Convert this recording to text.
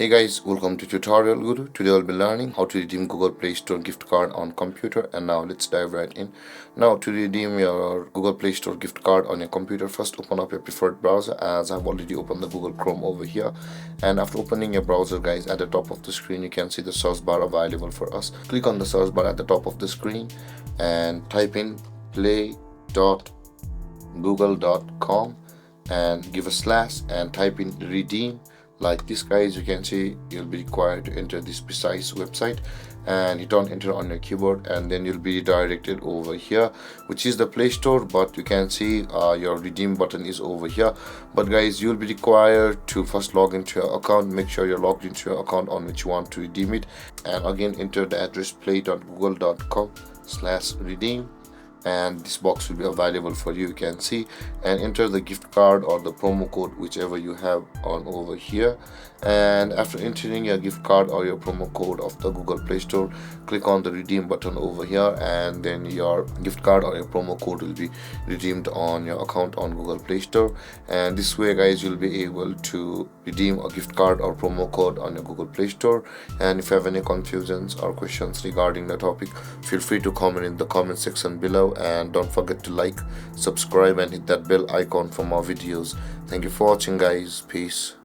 Hey guys, welcome to Tutorial Guru. Today I'll be learning how to redeem Google Play Store gift card on computer, and now let's dive right in. Now to redeem your Google Play Store gift card on your computer, first open up your preferred browser, as I've already opened the Google Chrome over here. And after opening your browser guys, at the top of the screen you can see the search bar available for us. Click on the search bar at the top of the screen and type in play.google.com and give a slash and type in redeem. Like this guys, you can see you'll be required to enter this precise website and hit on enter on your keyboard, and then you'll be redirected over here, which is the Play Store. But you can see your redeem button is over here. But guys, you'll be required to first log into your account. Make sure you're logged into your account on which you want to redeem it, and again enter the address play.google.com/redeem, and this box will be available for you can see, and enter the gift card or the promo code whichever you have on over here. And after entering your gift card or your promo code of the Google Play Store, click on the redeem button over here, and then your gift card or your promo code will be redeemed on your account on Google Play Store. And this way guys, you'll be able to redeem a gift card or promo code on your Google Play Store. And if you have any confusions or questions regarding the topic, feel free to comment in the comment section below, and don't forget to like, subscribe and hit that bell icon for more videos. Thank you for watching guys. Peace.